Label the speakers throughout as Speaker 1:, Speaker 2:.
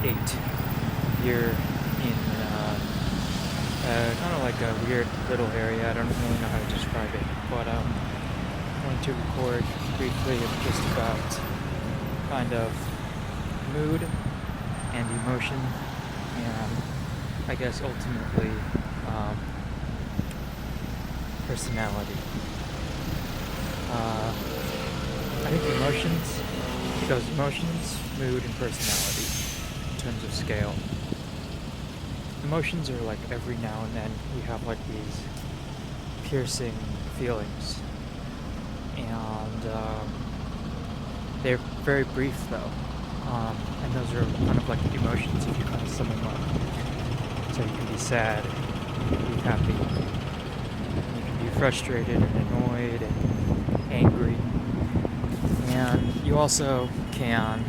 Speaker 1: 8. You're in kind of like a weird little area. I don't really know how to describe it, but I'm going to record briefly just about kind of mood and emotion, and I guess ultimately personality. I think it goes emotions, mood, and personality in terms of scale. Emotions are like every now and then we have like these piercing feelings, and they're very brief though, and those are kind of like emotions if you kind of sum them up. So you can be sad, you can be happy, you can be frustrated and annoyed and angry, and you also can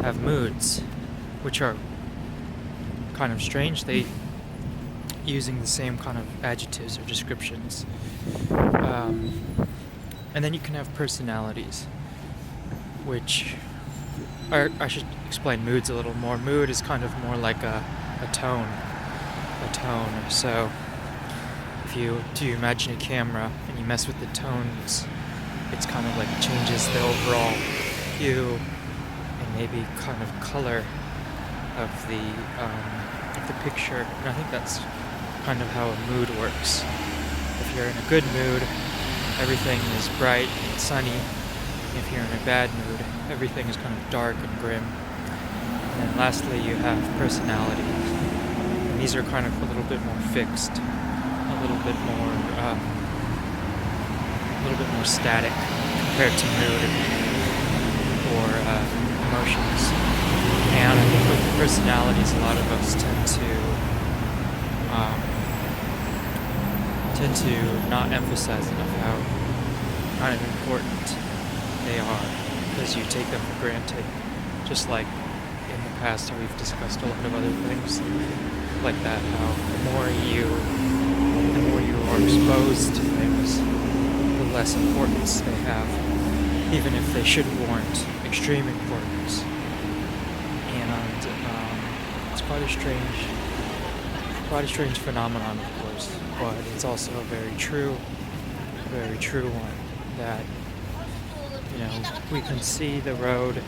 Speaker 1: have moods, which are kind of strange. They using the same kind of adjectives or descriptions, and then you can have personalities, which I should explain moods a little more. Mood is kind of more like a tone. So if you imagine a camera and you mess with the tones, it's kind of like it changes the overall hue and maybe kind of color of the picture. And I think that's kind of how a mood works. If you're in a good mood, everything is bright and sunny. If you're in a bad mood, everything is kind of dark and grim. And then lastly, you have personality. And these are kind of a little bit more fixed, a little bit more static compared to mood or emotions. And I think with personalities, a lot of us tend to not emphasize enough how kind of important they are, because you take them for granted. Just like in the past how we've discussed a lot of other things like that, how the more you are exposed to things, the less importance they have, even if they should warrant extreme importance. And it's quite a strange phenomenon, of course, but it's also a very true one, that we can see the road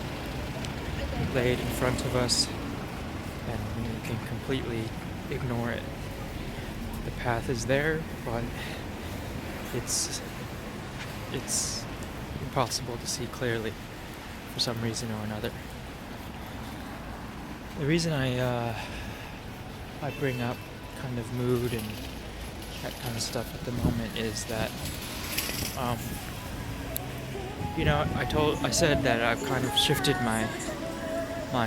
Speaker 1: laid in front of us and we can completely ignore it. The path is there, but it's impossible to see clearly for some reason or another. The reason I bring up kind of mood and that kind of stuff at the moment is that I said that I've kind of shifted my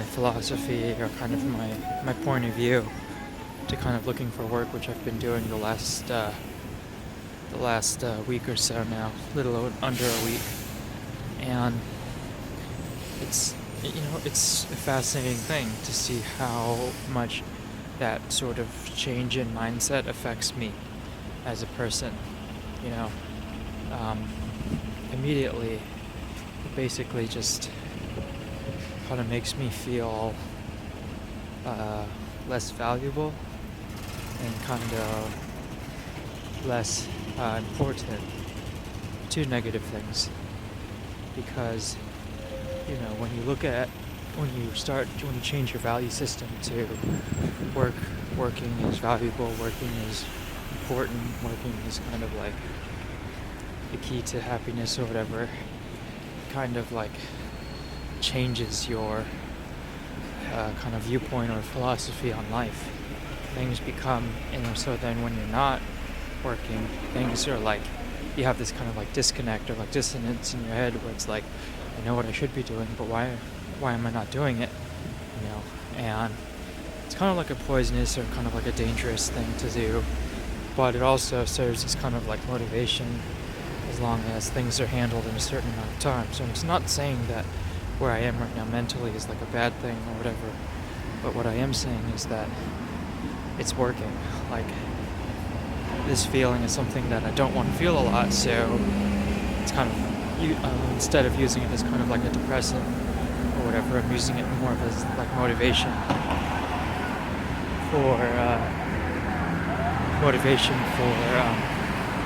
Speaker 1: philosophy, or kind of my point of view, to kind of looking for work, which I've been doing the last week or so now, little under a week, and it's a fascinating thing to see how much that sort of change in mindset affects me as a person. Immediately, it basically just kind of makes me feel less valuable and kind of less important. Two negative things, because when you change your value system to working is valuable, working is important, working is kind of like the key to happiness or whatever, kind of like changes your kind of viewpoint or philosophy on life. Things become, so then when you're not working, things are like, you have this kind of like disconnect or like dissonance in your head where it's like, I know what I should be doing, but why am I not doing it? And it's kind of like a poisonous or kind of like a dangerous thing to do, but it also serves as kind of like motivation as long as things are handled in a certain amount of time. So it's not saying that where I am right now mentally is like a bad thing or whatever, but what I am saying is that it's working. Like, this feeling is something that I don't want to feel a lot, so it's kind of, instead of using it as kind of like a depressant or whatever. I'm using it more of as like motivation for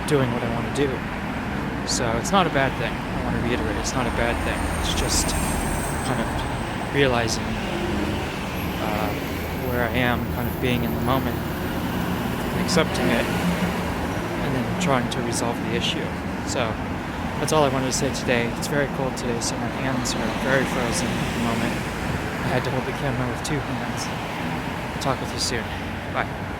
Speaker 1: doing what I want to do. So it's not a bad thing. I want to reiterate, it's not a bad thing. It's just kind of realizing where I am, kind of being in the moment, and accepting it, and then trying to resolve the issue. So that's all I wanted to say today. It's very cold today, so my hands are very frozen at the moment. I had to hold the camera with two hands. I'll talk with you soon. Bye.